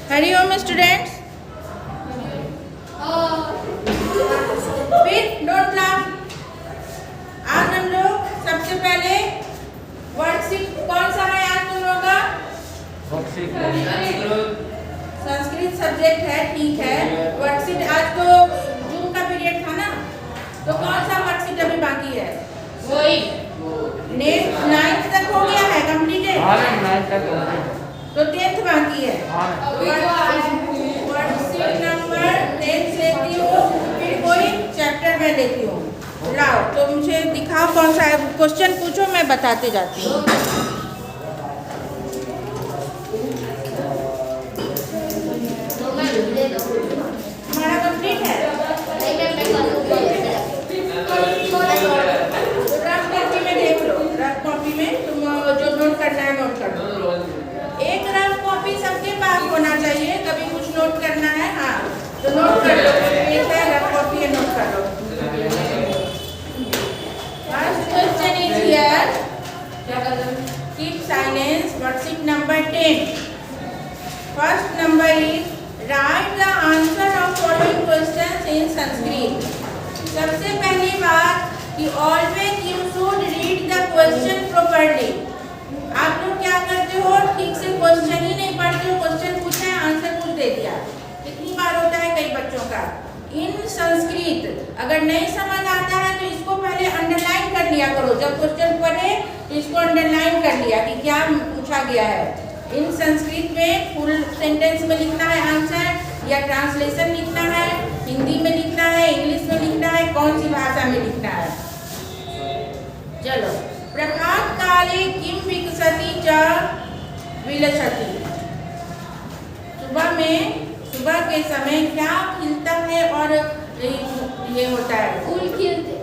Hariom students. फिर don't laugh. आज हम लोग सबसे पहले वर्कशीट कौन सा है आज तुम लोगों का? संस्कृत सब्जेक्ट है, ठीक है। वर्कशीट आज तो जून का पीरियड था ना, तो कौन सा वर्कशीट अभी बाकी है? वही 9th तक हो गया है, कंप्लीटेड। तो 10th बाकी है। वर्कशीट नंबर 10 लेती हूँ, फिर कोई चैप्टर में लेती हूँ। लाओ तो मुझे दिखाओ कौन सा है, क्वेश्चन पूछो, मैं बताते जाती हूँ। हमारा कंप्लीट है। रफ कॉपी में देख लो, रफ कॉपी में तुम जो नोट करना है नोट कर लो। एक रफ कॉपी सबके पास होना चाहिए, कभी कुछ नोट करना है, हाँ तो नोट कर लो। एक है रफ कॉपी है, नोट कर लो। First question is here, keep silence. Worksheet number 10। First number is write the answer of following questions in Sanskrit. सबसे पहली बात कि always you should read the question properly. आप लोग क्या करते हो, ठीक से क्वेश्चन ही नहीं पढ़ते हो, क्वेश्चन पूछा है आंसर कुछ दे दिया। कितनी बार होता है कई बच्चों का। इन संस्कृत अगर नहीं समझ आता है तो इसको पहले अंडरलाइन कर लिया करो। जब क्वेश्चन पढ़े तो इसको अंडरलाइन कर लिया कि क्या पूछा गया है। इन संस्कृत में फुल सेंटेंस में लिखना है आंसर, या ट्रांसलेशन लिखना है, हिंदी में लिखना है, इंग्लिश में लिखना है, कौन सी भाषा में लिखना है। चलो, प्रभात काले किम विकसति च विलसति। सुबह के समय क्या खिलता है और ये होता है? फूल खिलते।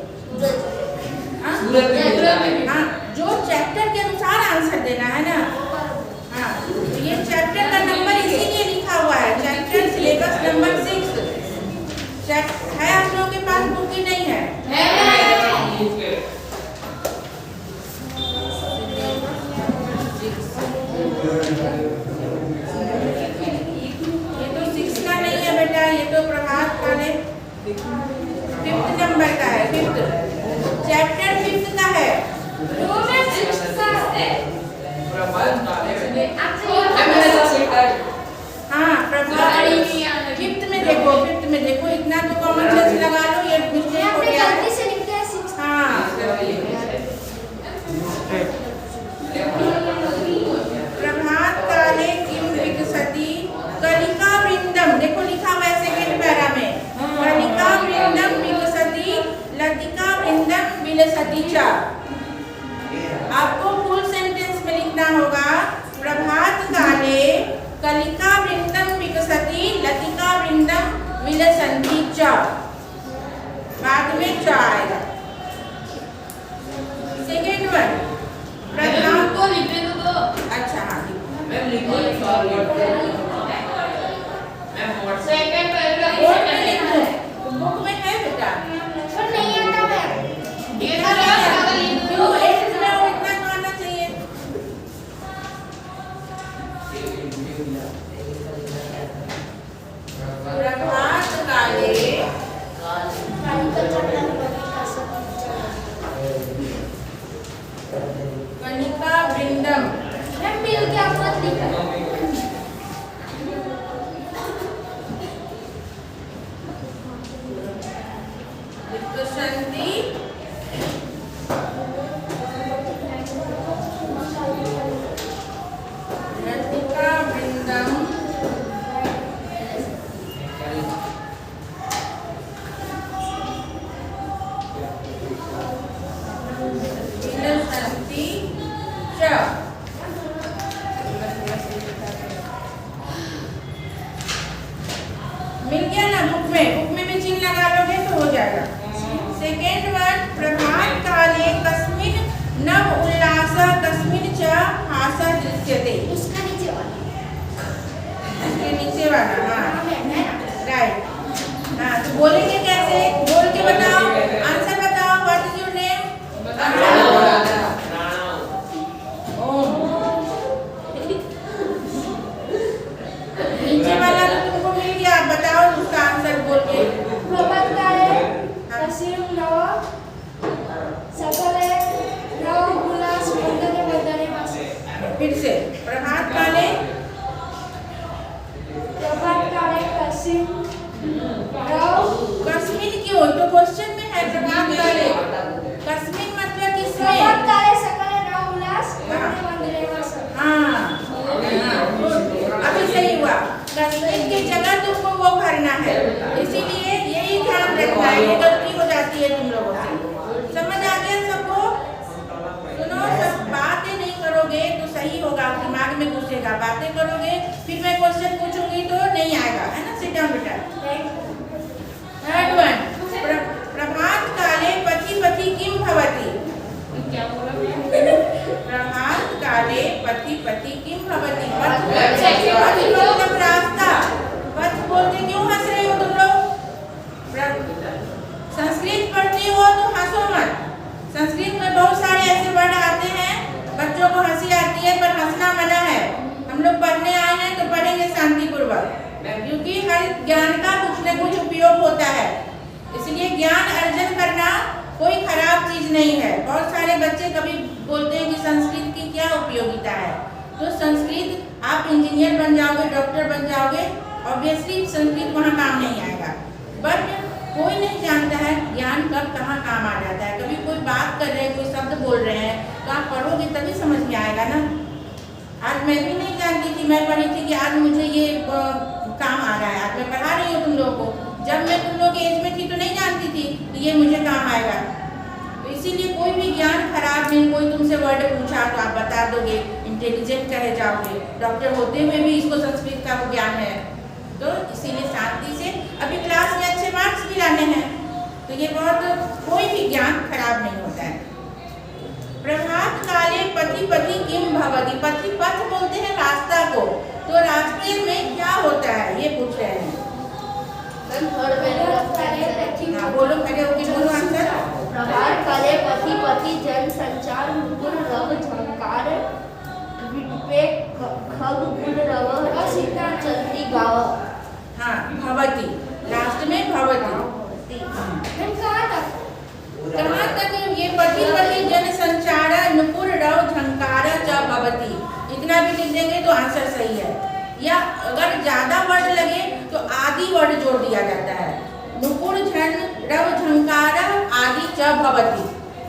हाँ, जो चैप्टर के अनुसार आंसर देना है ना। हाँ, तो ये चैप्टर का नंबर इसीलिए लिखा हुआ है, चैप्टर सिलेबस नंबर 6 है। आप लोगों के पास बुक ही नहीं है? ये तो 6 का नहीं है बेटा, ये तो प्रभात काले 5th नंबर का है। 5th चैप्टर 5th का है। हाँ, प्रभात 5th में देखो, 5th में देखो, इतना तो कॉमन सेंस लगा लो, ये मिस्टेक हो गया है। हाँ, प्रभात काले किम विकसति कलिका वृंदम। देखो लिखा हुआ है सेकंड पैरा में, कलिका वृंदम विकसति लतिका वृंदम विलसति च। आपको फुल सेंटेंस में लिखना होगा, प्रभात काले कलिका वृंदम विकसति लतिका वृंदम विलसन्ति च। बाद में च आएगा। सेकेंड वन, प्रभात को लिखने दो। अच्छा हाँ, मैम लिखो। सेकेंड पैराग्राफ बुक में है बेटा, पर नहीं आता मैम। क्यों 8th में वो इतना तो आना चाहिए। प्रभात काले कनिका वृंदम। मैम मिल के आप मत लिखा। विकसन्ति लतिका वृंदम विलसन्ति च। मिल गया ना बुक में भी चिन्ह लगा लोगे तो हो जाएगा। सेकेंड वन, प्रभात काले कस्मिन नव उल्लास कस्मिन च हास दृश्यते। उसका नीचे वाला, उसके नीचे वाला, हाँ राइट। हाँ, तो बोलेंगे कैसे, बोल के बताओ, आंसर बताओ। What is your name? Om. नीचे बातें करोगे, फिर मैं क्वेश्चन पूछूंगी तो नहीं आएगा, है ना। सिट डाउन बेटा। थर्ड वन, प्रभात काले पति पति किम भवति। क्या बोला? प्रभात काले पति पति किम भवति। पथ मतलब रास्ता। पथ बोलते क्यों हंस रहे हो तुम लोग? संस्कृत पढ़ती हो तो हंसो मत। संस्कृत में बहुत सारे ऐसे वर्ड आते हैं, बच्चों को हंसी आती है, पर हंसना मना है। हम लोग पढ़ने आए हैं तो पढ़ेंगे शांतिपूर्वक, क्योंकि हर ज्ञान का कुछ न कुछ उपयोग होता है। इसलिए ज्ञान अर्जन करना कोई खराब चीज नहीं है। बहुत सारे बच्चे कभी बोलते हैं कि संस्कृत की क्या उपयोगिता है। तो संस्कृत, आप इंजीनियर बन जाओगे, डॉक्टर बन जाओगे, ऑब्वियसली संस्कृत वहाँ काम नहीं आएगा। बट कोई नहीं जानता है ज्ञान कब कहाँ काम आ जाता है। कभी कोई बात कर रहे हैं, कोई शब्द बोल रहे हैं, तो आप पढ़ोगे तभी समझ में आएगा ना। आज मैं भी नहीं जानती थी, मैं पढ़ी थी कि आज मुझे ये काम आ रहा है, आज मैं पढ़ा रही हूँ तुम लोगों को। जब मैं तुम लोग की एज में थी तो नहीं जानती थी कि ये मुझे काम आएगा। तो इसीलिए कोई भी ज्ञान खराब नहीं। कोई तुमसे वर्ड पूछा तो आप बता दोगे, इंटेलिजेंट कहे जाओगे। डॉक्टर होते हुए भी इसको संस्कृत का वो ज्ञान है। तो इसीलिए शांति से, अभी क्लास में अच्छे मार्क्स भी लाने हैं, तो ये बहुत, कोई भी ज्ञान खराब नहीं होता है। प्रभात काले पति पति किम भवति। पति पथ बोलते हैं रास्ता को, तो रास्ते में क्या होता है ये पूछ रहे हैं। हाँ बोलो, खड़े होकर बोलो आंसर। प्रभात काले पति पति जन संचार मुकुर रव झंकार विटपे खग गुण रव सीता चलती गाव। हाँ भवति, लास्ट में भवति। कहाँ तक ये पति पति जन संचार नुपुर रव झंकार च भवति, इतना भी लिख देंगे तो आंसर सही है। या अगर ज्यादा वर्ड लगे तो आदि वर्ड जोड़ दिया जाता है। नुपुर झन रव झंकार आदि च भवति।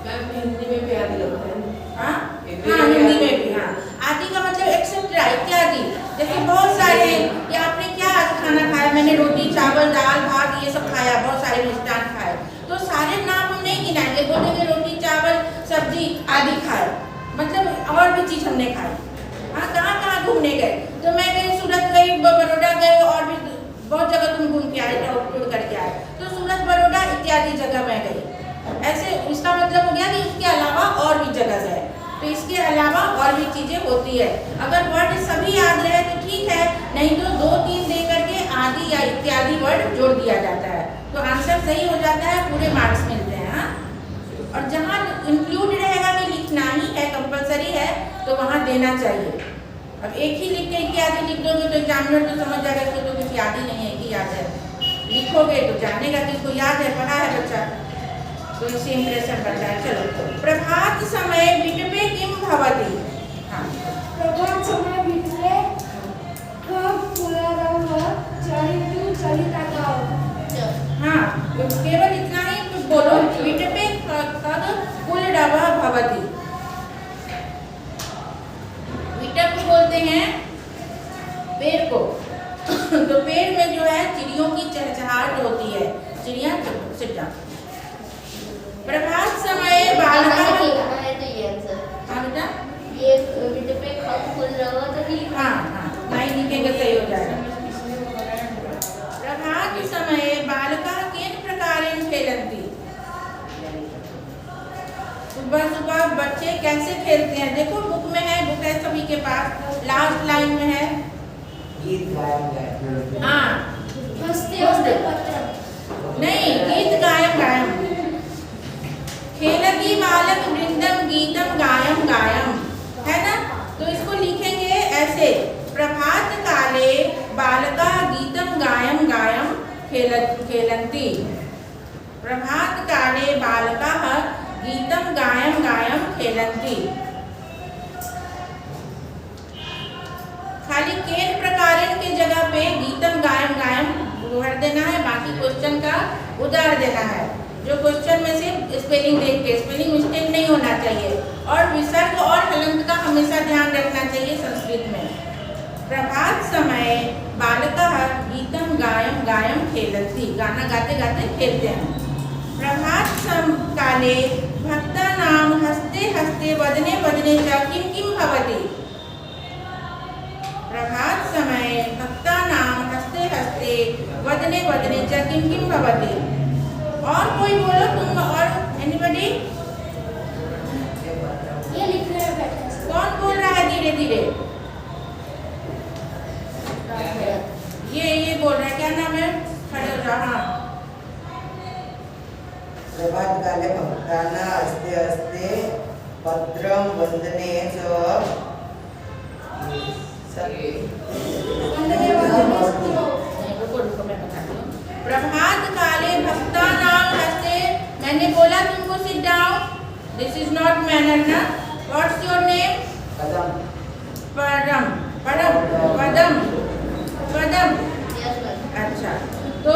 हिंदी में भी आदि लगता है। हाँ हिंदी में भी। हाँ आदि का मतलब एक्सेट्रा, इत्यादि। जैसे बहुत सारे, या आपने क्या आज खाना खाया, मैंने रोटी चावल दाल भात ये सब खाया, बहुत सारे मिष्टान खाए, तो सारे नाम हम नहीं गिनाएंगे, बोलेंगे रोटी चावल सब्जी आदि खाए, मतलब और भी चीज हमने खाई। हाँ कहाँ कहाँ घूमने गए, तो मैं गई सूरत गई, बड़ौदा गए, और भी बहुत जगह तुम घूम के आए, टूर करके आए, तो सूरत बड़ौदा इत्यादि जगह मैं गई। ऐसे इसका मतलब हो गया कि इसके अलावा और भी जगह है, तो इसके अलावा और भी चीजें होती है। अगर वर्ड सभी याद रहे तो ठीक है, नहीं तो 2-3 दे करके आदि या इत्यादि वर्ड जोड़ दिया जाता है, तो आंसर सही हो जाता है, पूरे मार्क्स मिलते हैं। हाँ और जहाँ इंक्लूड रहेगा कि लिखना ही है, कंपलसरी है, तो वहाँ देना चाहिए। अब एक ही लिख के इत्यादि लिख दोगे तो एग्जामिनर तो समझ जाएगा कि तो कुछ याद ही नहीं है कि याद है। लिखोगे तो जानेगा कि इसको याद है, पढ़ा है बच्चा, तो इससे इंप्रेशन बनता है। चलो, प्रभात समय विटपे किम भवति। हाँ प्रभात समय विटपे खग पुलरव चलितु चलिता गाव। हाँ केवल इतना ही बोलो, विटपे खग पुलरव भवति। विटप बोलते हैं पेड़ को, तो पेड़ में जो है चिड़ियों की चहचहाहट होती है, चिड़िया सिटा। प्रभात समय बालका है तो ये आंसर। हाँ बेटा, ये विटपे खग पुलरव तो ठीक। हाँ नहीं लिखेंगे सही हो जाएगा। प्रभात समय बालका केन प्रकारेण खेलन्ति। सुबह सुबह बच्चे कैसे खेलते हैं, देखो बुक में है, बुक है सभी के पास, लास्ट लाइन में है गीत गायन। हाँ हंसते हंसते पत्र नहीं, गीत गायम गायम। खेलती बालक वृंदम गीतम गायम गायम, है ना। तो इसको लिखेंगे ऐसे, प्रभात काले बालका गीतम गायम गायम खेलन्ति। प्रभात काले बालका गीतम गायम गायम खेलन्ति। खाली केन प्रकारेण के जगह पे गीतम गायम गायम भर देना है, बाकी क्वेश्चन का उधार देना है। जो क्वेश्चन में से स्पेलिंग देख के, स्पेलिंग मिस्टेक नहीं होना चाहिए, और विसर्ग और हलंत का हमेशा ध्यान रखना चाहिए संस्कृत में। प्रभात समय बालका गीतम गायम गायम खेलन्ति, गाना गाते गाते खेलते हैं। प्रभात काले भक्ता नाम हस्ते हस्ते वदने वदने च किम किम भवति। प्रभात समय भक्तानां हस्ते हस्ते वदने वदने च किं किं भवति। और कोई बोलो तुम, और एनीबॉडी? ये लिखने में बैठा है। कौन बोल रहा है धीरे धीरे? ये बोल रहा है, क्या नाम है? खड़े हो जाओ। हाँ, प्रभात काले भक्ताना हस्ते हस्ते पत्रम वंदने च रुको मैं बताती हूँ। प्रभात काले भक्तानां हस्ते, मैंने बोला तुमको sit down, this is not manner ना। What's your name? Kadam Param, Param, Padma, Padma. Yes sir. अच्छा, तो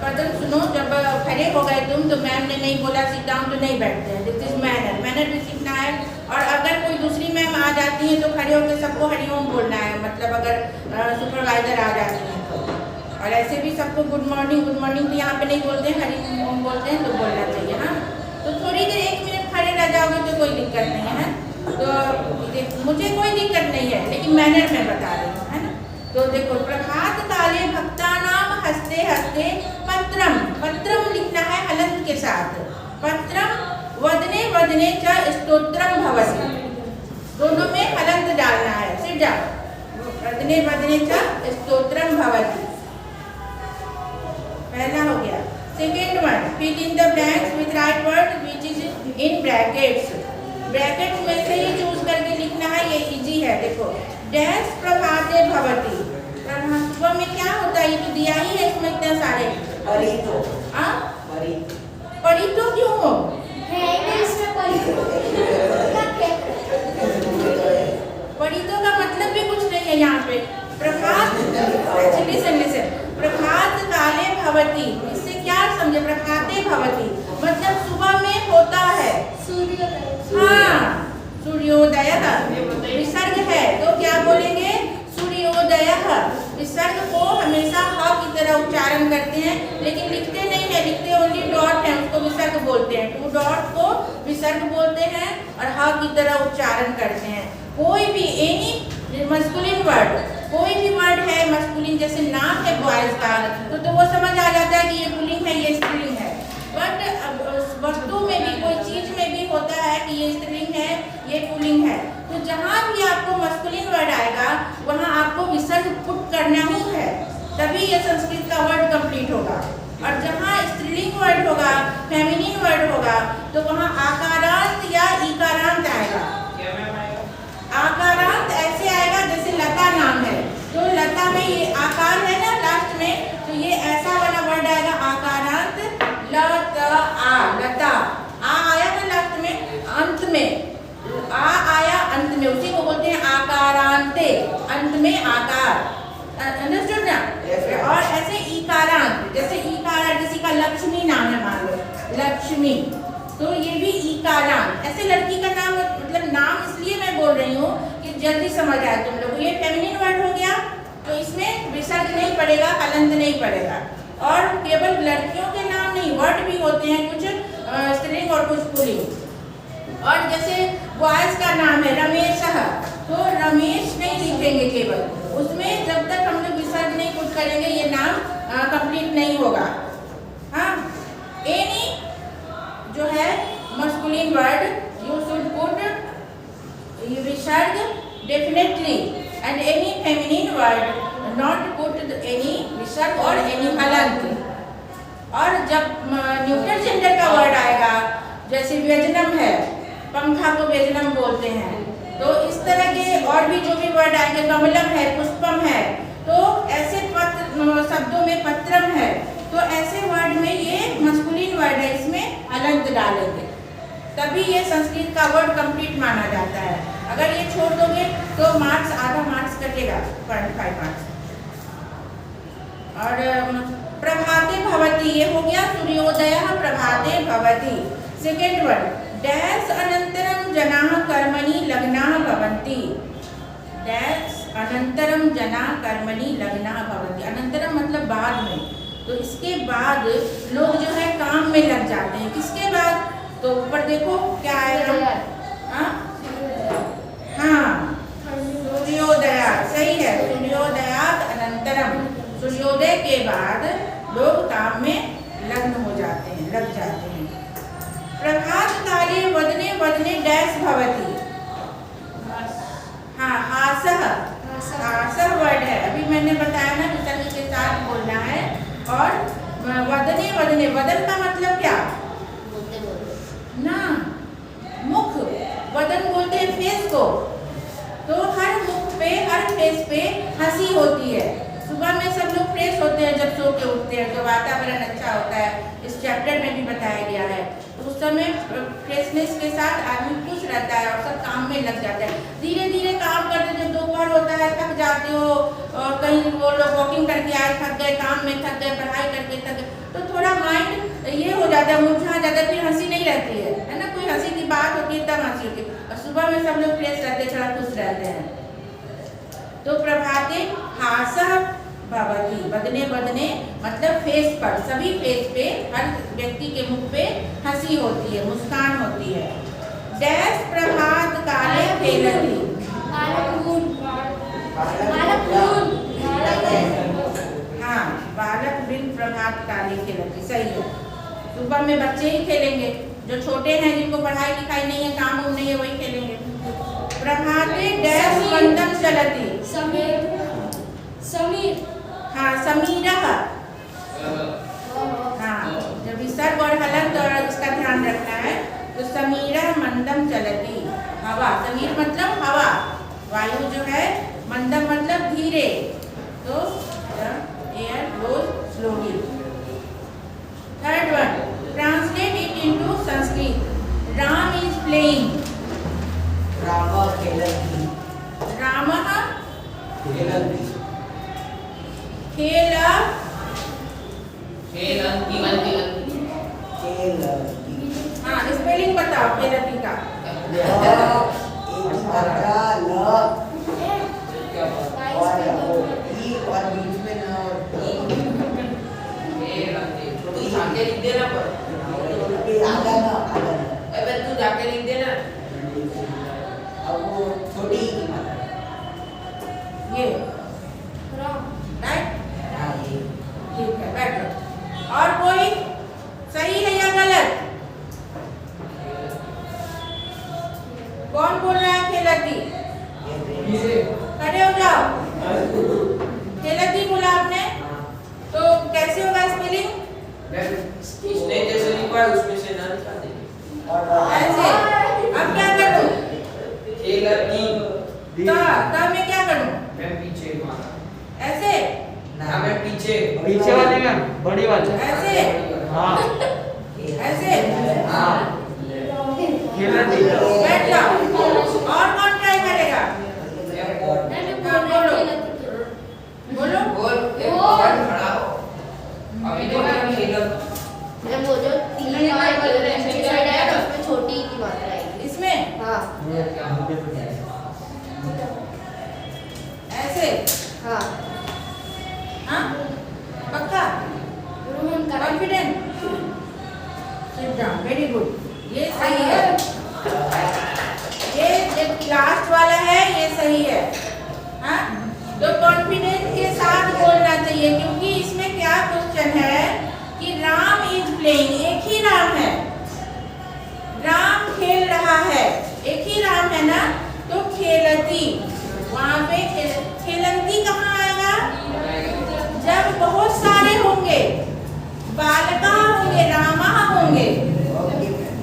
पदम सुनो, जब खड़े हो गए तुम तो मैम ने नहीं बोला सिट डाउन तो नहीं बैठते हैं, दिस इज मैनर, मैनर भी सीखना है। और अगर कोई दूसरी मैम आ जाती है तो खड़े होकर सबको हरिओम बोलना है, मतलब अगर सुपरवाइजर आ जाती है तो। और ऐसे भी सबको गुड मॉर्निंग तो यहाँ पे नहीं बोलते हैं, हरिओम बोलते हैं, तो बोलना चाहिए। हाँ, तो थोड़ी देर 1 मिनट खड़े रह जाओगे तो कोई दिक्कत नहीं है। तो मुझे कोई दिक्कत नहीं है, लेकिन मैनर में बता रही हूँ, है ना। तो देखो, प्रभात काले भक्तानां हस्ते हस्ते पत्रम, पत्रम लिखना है हलंत के साथ, पत्रम वदने वदने च स्तोत्रम भवति, दोनों में हलंत डालना है। सिट जाओ। वदने वदने च स्तोत्रम भवति, पहला हो गया। Second one, fill in the blanks with right word which is in brackets. Brackets में से ही चूज करके लिखना है, ये इजी है। देखो, डैश प्रभाते भवति, सुबह में क्या होता है, ये तो दिया ही है इसमें इतने सारे। परितो हाँ, परित परितो क्यों हो? है इंग्लिश में परितो। परितो का मतलब भी कुछ नहीं है यहाँ पे। प्रभात, लिसन, प्रभात काले भवति, इससे क्या समझे? प्रभाते भवति मतलब सुबह में होता है। सूर्योदय। हाँ, सूर्योदय विसर्ग है तो क्या बोलेंगे? सूर्योदय। विसर्ग को हमेशा ह की तरह उच्चारण करते हैं, लेकिन लिखते नहीं है, लिखते ओनली डॉट है, उसको विसर्ग बोलते हैं। 2 डॉट को विसर्ग बोलते हैं और ह की तरह उच्चारण करते हैं। कोई भी एनी मस्कुलिन वर्ड, कोई भी वर्ड है मस्कुलिन, जैसे नाम है बॉयज का, तो वो समझ आ जाता है कि ये पुल्लिंग है, ये स्त्रीलिंग है। बट वस्तु में भी, कोई चीज में भी होता है कि ये स्त्रीलिंग है, ये पुल्लिंग है। तो जहाँ भी आपको मस्कुलिन वर्ड आएगा वहाँ आपको विसर्ग पुट करना ही है, तभी ये संस्कृत का वर्ड कंप्लीट होगा। और जहाँ स्त्रीलिंग वर्ड होगा, फेमिनिन वर्ड होगा, तो वहाँ आकारांत या इकारांत आएगा। आकारांत ऐसे आएगा जैसे लता नाम है, तो लता में ये आकार है ना लास्ट में, तो ये ऐसा वाला वर्ड आएगा आकारांत। लता, लता, आ आया ना लास्ट में, अंत में आ आया, अंत में, उसी को बोलते हैं आकारांते, अंत में आकार। अंडरस्टूड ना? और ऐसे इकारांत, जैसे इकारांत, किसी का लक्ष्मी नाम है मान लो, लक्ष्मी, तो ये भी इकारांत। ऐसे लड़की का नाम, मतलब नाम इसलिए मैं बोल रही हूँ कि जल्दी समझ आए तुम लोग। ये फेमिनिन वर्ड हो गया तो इसमें विसर्ग नहीं पड़ेगा, हलंत नहीं पड़ेगा। और केवल लड़कियों के नाम नहीं, वर्ड भी होते हैं कुछ स्त्रीलिंग और कुछ पुल्लिंग। और जैसे बॉयज का नाम है रमेश, तो रमेश नहीं लिखेंगे केवल, उसमें जब तक हम लोग विसर्ग नहीं पुट करेंगे ये नाम कंप्लीट नहीं होगा। हाँ, एनी जो है masculine word you should put विसर्ग definitely, and any feminine word not put any विसर्ग और एनी हलंत। और जब न्यूट्रल जेंडर का वर्ड आएगा, जैसे व्यजनम है, पंखा को व्यजनम बोलते हैं, तो इस तरह के और भी जो भी वर्ड आएंगे, कमलम है, पुष्पम है, तो ऐसे शब्दों में पत्रम है, तो ऐसे वर्ड में ये मस्कुलिन वर्ड है, इसमें हलंत डालेंगे, तभी ये संस्कृत का वर्ड कंप्लीट माना जाता है। अगर ये छोड़ दोगे तो मार्क्स, आधा मार्क्स कटेगा, 0.5 मार्क्स। और प्रभाते भवति, ये हो गया सूर्योदय प्रभाते भवति। सेकेंड वर्ड, डैश अनंतरम जनाः कर्मणि लग्नाः भवन्ति। डैश अनंतरम जना कर्मणि लग्नाः भवन्ति, अनंतरम मतलब बाद में, तो इसके बाद लोग जो है काम में लग जाते हैं। किसके बाद? तो ऊपर देखो क्या आएगा, हाँ, सूर्योदय सूर्योदयात्, सही है, सूर्योदयात् अनंतरम, सूर्योदय के बाद लोग काम में लग्न हो जाते हैं, लग जाते हैं। प्रभात काले वदने वदने डैश भवति, हाँ हासः, हासः वर्ड है, अभी मैंने बताया ना विसर्ग के साथ बोलना है। और वदने वदने, वदन का मतलब क्या ना, मुख, वदन बोलते हैं फेस को, तो हर मुख पे, हर फेस पे हंसी होती है। सुबह में सब लोग फ्रेश होते हैं जब सो के उठते हैं, तो वातावरण अच्छा होता है, इस चैप्टर में भी बताया गया है। तो उस समय फ्रेशनेस के साथ आदमी खुश रहता है और सब काम में लग जाता है। धीरे धीरे काम करते, जब दोपहर होता है थक जाते हो, और कहीं वो लोग वॉकिंग करके आए थक गए, काम में थक गए, पढ़ाई करके थक गए, तो थोड़ा माइंड ये हो जाता है, मुरझा जाता है, फिर हंसी नहीं रहती है ना, कोई हंसी की बात होती है तब हंसी होती है। और सुबह में सब लोग फ्रेश रहते हैं, थोड़ा खुश रहते हैं। तो प्रभाते हासः भवति, बदने बदने मतलब फेस पर, सभी फेस पे, हर व्यक्ति के मुख पे हंसी होती है, मुस्कान होती है। डैश प्रभात काले खेलती, हाँ बालक बिन प्रभात काले खेलती, सही है। सुबह में बच्चे ही खेलेंगे, जो छोटे हैं जिनको पढ़ाई लिखाई नहीं है, काम नहीं है, वही खेलेंगे। प्रभाते डैश मंदम चलती, समीर, हाँ समीरः, हाँ जब विसर्ग और हलंत और इसका ध्यान रखना है। तो समीरः मंदम चलती, हवा, समीर मतलब हवा, वायु जो है, मंदम मतलब धीरे, तो air blows slowly. Third one, translate it into Sanskrit. Ram is playing, Ram खेलती, रामः खेलती, खेल, खेलती, खेलती, हाँ स्पेलिंग बताओ खेलती का। और बीच में न और तू जाके लिख देना पर, आधा न, आधा न। अबे तू जाके लिख देना। अब वो छोटी की मात्रा, ये राइट, हाँ ये ठीक है, बैठो। और कोई सही है या गलत? कौन बोल रहा है खेलती? खड़े हो जाओ। खेलती बोला आपने, तो कैसे होगा स्पेलिंग? उसने जैसे लिखा है उसमें से ना निकाल दे। ऐसे। अब क्या करूं? खेलती, तो मैं क्या करूं? मैं पीछे मारा, ऐसे, ना मैं पीछे, पीछे वाले में बड़ी वाली, ऐसे, हाँ ऐसे, हाँ खेलती, बैठ जाओ। और कौन ट्राई करेगा? बोलो। बोल, एक बार खड़ा हो। अभी तो मैं खेलत, वो जो तीन बार नीचे साइड है उसमें छोटी की मात्रा है। इसमें हाँ ऐसे, हाँ, हाँ पक्का, रोहन का confident, sit down, very good, ये सही है। ये लास्ट वाला है, ये सही है। हाँ तो कॉन्फिडेंस के साथ बोलना चाहिए, क्योंकि इसमें क्या क्वेश्चन है कि राम इज प्लेइंग, एक ही राम है, राम खेल रहा है, एक ही राम है ना, तो खेलती, वहां पे खेलती कहाँ आएगा? जब बहुत सारे होंगे, बालका होंगे, रामा होंगे,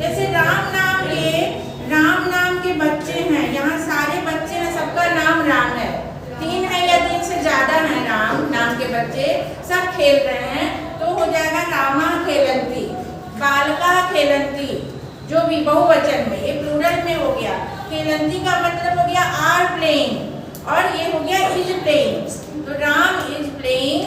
जैसे राम नाम के बच्चे हैं, यहाँ सारे बच्चे हैं, सबका नाम राम है, 3 है या 3 से ज्यादा है राम नाम के बच्चे, सब खेल रहे हैं, तो हो जाएगा रामा खेलंती, बालका खेलंती, जो भी बहुवचन में, ये प्लूरल में हो गया। खेलंती का मतलब हो गया आर प्लेइंग, और ये हो गया इज प्लेइंग, तो राम इज प्लेइंग,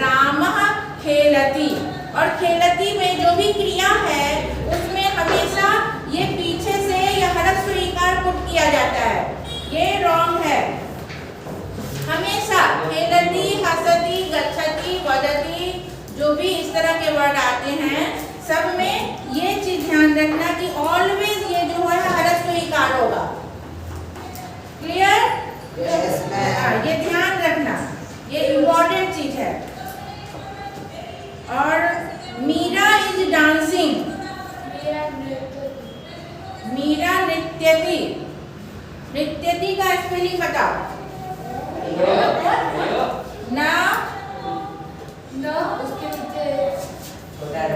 रामः खेलती। और खेलती में जो भी क्रिया है उसमें हमेशा ये पीछे से या ह्रस्व इकार पुट किया जाता है, ये रॉन्ग है। हमेशा खेलती, हसती, गच्छति, वदति, जो भी इस तरह के वर्ड आते हैं सब में ये चीज ध्यान रखना कि ऑलवेज ये जो है ह्रस्व इकार होगा। क्लियर? Yes, ma'am. हाँ, ये ध्यान रखना, ये इम्पोर्टेंट चीज है। और मीरा इज डांसिंग, मीरा नृत्यति, नृत्यति का स्पेलिंग बताओ। ना उसके नीचे छोटा र।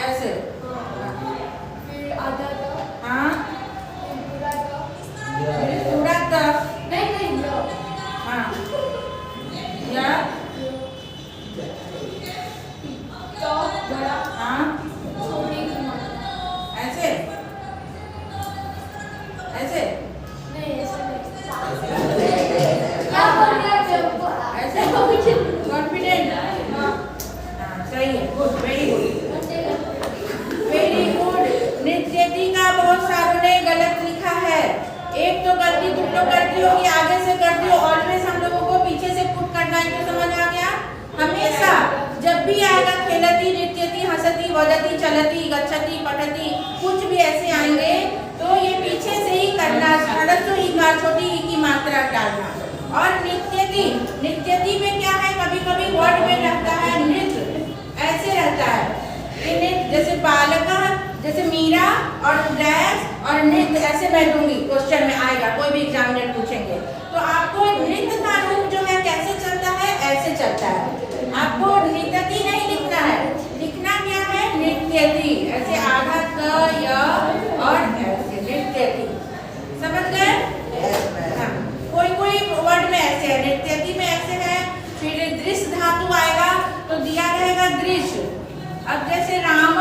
ऐसे, फिर आधा हाँ फिर पूरा पूरा तक, नहीं हाँ या तो बड़ा हाँ छोटे की ऐसे, ऐसे नहीं ऐसा नहीं क्या बोल रहा है हमको ऐसे कॉन्फिडेंट, हाँ सही है, good, very good, very good. नृत्यति का बहुत सारों ने गलत लिखा है। एक तो गलती तुम लोग करती होगी, आगे से करती हो, ऑलवेज हम लोगों को पीछे से पुट करना है, तो समझ आ गया। हमेशा जब भी आएगा खेलती, नृत्यति, हंसती, वदती, चलती, गच्छति, पठती, कुछ भी ऐसे आएंगे तो ये पीछे से ही करना, ह्रस्व ईकार छोटी ई की मात्रा डालना। और नृत्यति, नृत्यति में क्या है, कभी कभी वर्ड में रहता है नृत्य, ऐसे रहता है कि नृत्य, जैसे बालका, जैसे मीरा और डैश और नृत्य, ऐसे मैं दूंगी, क्वेश्चन में आएगा, कोई भी एग्जामिनर पूछेंगे तो आपको नृत्य का रूप जो है कैसे चलता है, ऐसे चलता है। आपको नृत्यति नहीं लिखना है, लिखना क्या है, नृत्यति, ऐसे आधा क य और ऐसे नृत्यति, समझ गए। Yes, ma'am. हाँ, कोई कोई वर्ड में ऐसे है, नृत्यति में ऐसे है। फिर दृश्य धातु आएगा तो दिया रहेगा दृश्य। अब जैसे राम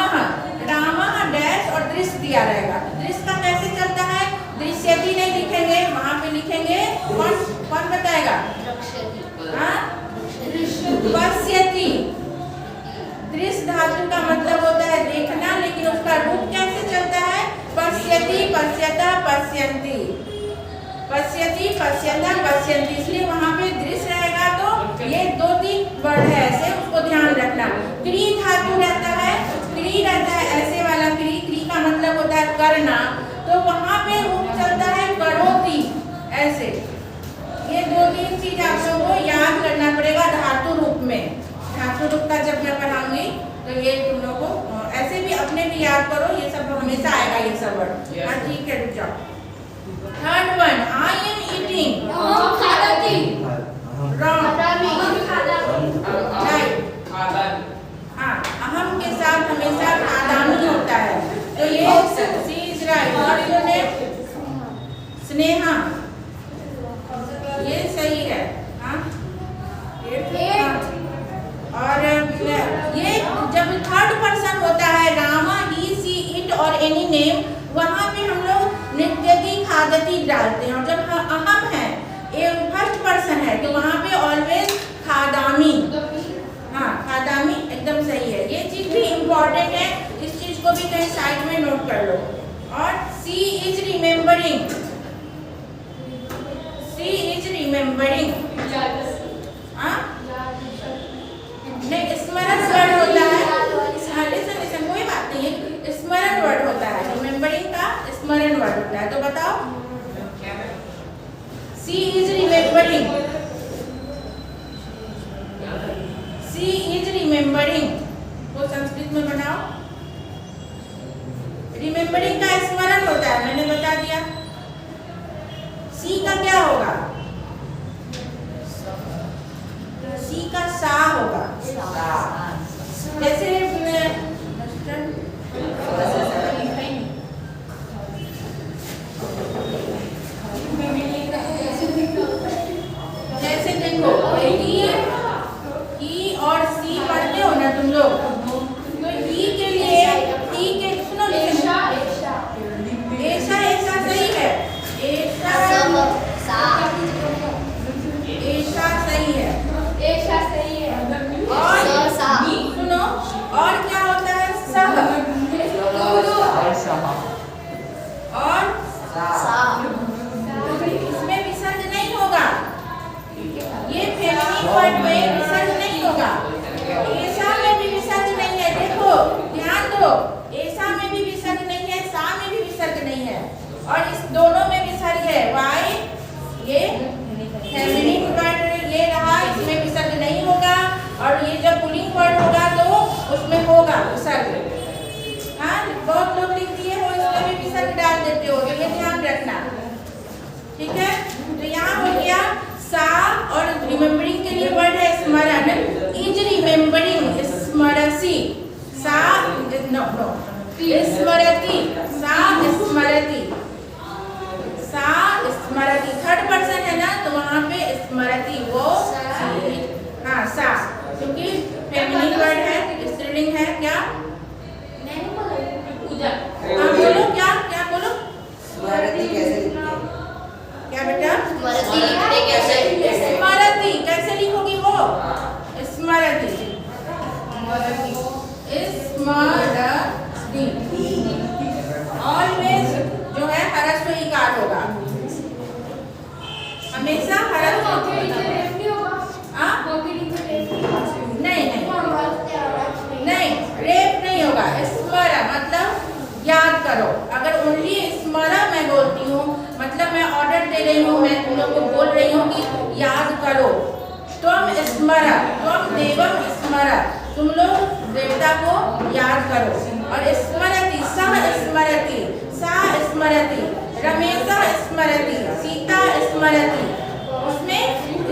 डैश और दृश्य दिया रहेगा, दृश्य का कैसे चलता है, दृश्यति नहीं लिखेंगे, वहां पे लिखेंगे कौन बताएगा, हाँ पश्यति। दृश्य धातु का मतलब होता है देखना, लेकिन उसका रूप कैसे चलता है, पश्यति, पश्यता, पश्यन्ति, पश्यति, पश्यता, पश्यन्ति, इसलिए वहां पे दृश्य रहेगा। तो ये 2-3 वर्ड है ऐसे, उसको ध्यान रखना। क्री धातु रहता है, क्री रहता है ऐसे वाला क्री, क्री का मतलब होता है करना, तो वहां पे रूप चलता है करोति, ऐसे। ये 2-3 चीज आप लोगों को याद करना पड़ेगा धातु रूप में। धातु रूप का जब मैं पढ़ाऊंगी तो ये तुम लोगों को ऐसे भी अपने भी याद करो, ये सब हमेशा आएगा ये सब वर्ड। हाँ ठीक है, रुक जाओ। Third one, I am eating, wrong, right, हाँ अहम के साथ हमेशा खादामी होता है, तो ये C is right. What your name, Sneha, ये सही है, हाँ। और ये जब थर्ड पर्सन होता है, रामा, ही, सी, इट और एनी नेम, वहाँ पे हम लोग नृत्यति, खादती डालते हैं। और जब अहम है, ये फर्स्ट पर्सन है, तो वहाँ पे ऑलवेज खादामी, हाँ खादामी एकदम सही है। ये चीज भी इम्पोर्टेंट है, इस चीज को भी कहीं साइड में नोट कर लो। और C is remembering, C is remembering, हाँ नहीं, स्मरण वर्ड होता है, लिसन कोई बात नहीं है, स्मरण वर्ड होता है, रिमेम्बरिंग का स्मरण वर्ड होता है। तो बताओ, C is remembering, C is remembering को संस्कृत में बनाओ। रिमेम्बरिंग का स्मरण होता है, मैंने बता दिया। सी का क्या होगा, सी का सा होगा, जैसे जैसे देखो ई और सी पढ़ते हो ना तुम लोग, तो ई के लिए, ई के सुनो, ऐसा ऐसा सही है, ऐसा सही है, और सुनो, और क्या होता है, सह, और इसमें विसर्ग नहीं होगा, ये फेमिनिन वर्ड में विसर्ग नहीं होगा। ऐसा में भी विसर्ग नहीं है, देखो ध्यान दो, ऐसा में भी विसर्ग नहीं है, सा में भी विसर्ग नहीं है, और इस दोनों में विसर्ग है, वाई ये फेमिनिन वर्ड ये रहा, इसमें विसर्ग नहीं होगा, और ये जब पुल्लिंग वर्ड होगा तो उसमें होगा विसर्ग। हाँ, बहुत लोग लिख दिए हो इसमें भी विसर्ग डाल देते हो, तो ये ध्यान रखना, ठीक है। तो यहाँ हो गया सा, और रिमेम्बरिंग के लिए वर्ड है स्मरण, इज रिमेम्बरिंग, स्मरसी, सा नो नो स्मरति, सा स्मरति, सा स्मरति, थर्ड पर्सन है ना, तो वहाँ पे स्मरति वो, हाँ सा, क्योंकि फेमिनिन वर्ड है, स्त्रीलिंग है। क्या पूजा हाँ बोलो, क्या क्या बोलो, स्मृति कैसे लिखते हैं? क्या बेटा, स्मृति लिखते कैसे? स्मरति कैसे लिखोगी वो, स्मरति, स्मरति, ऑलवेज जो है ह्रस्व इकार होगा, हमेशा ह्रस्व। हाँ? नहीं नहीं नहीं, रेप नहीं होगा, स्मरा मतलब याद करो। अगर ओनली स्मरा मैं बोलती हूँ, मतलब मैं ऑर्डर दे रही हूँ, मैं तुम लोग को बोल रही हूँ कि याद करो, त्वम स्मरा, त्वम देवम स्मरा, तुम लोग देवता को याद करो। और स्मरति, सह स्मरति, सा स्मरति, रमेशा स्मरति, सीता स्मरति, उसमें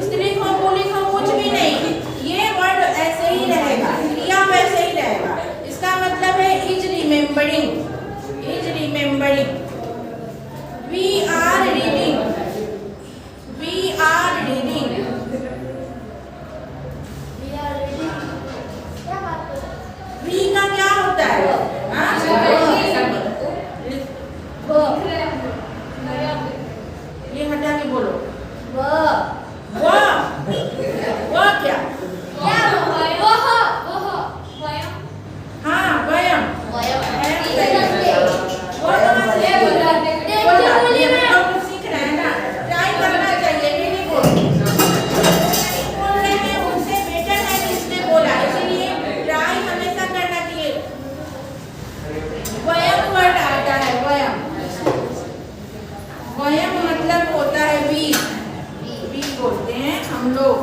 स्त्रीलिंग हो पुल्लिंग हो कुछ भी नहीं, ये वर्ड ऐसे ही रहेगा, क्रिया वैसे ही रहेगा। इसका मतलब है is remembering, is remembering. We are reading, we are reading, we का क्या होता है, हाँ? ये हटा के बोलो, वह क्या, हाँ वयम, वो कहाँ से बोला? सीख रहे हैं ना, ट्राई करना चाहिए, ये नहीं बोल रहे हैं, उनसे बेटर है जिसने बोला, इसीलिए ट्राई हमेशा करना चाहिए। वयम वर्ड आता है, वयम, वयम मतलब होता है वी, वी बोलते हैं हम लोग।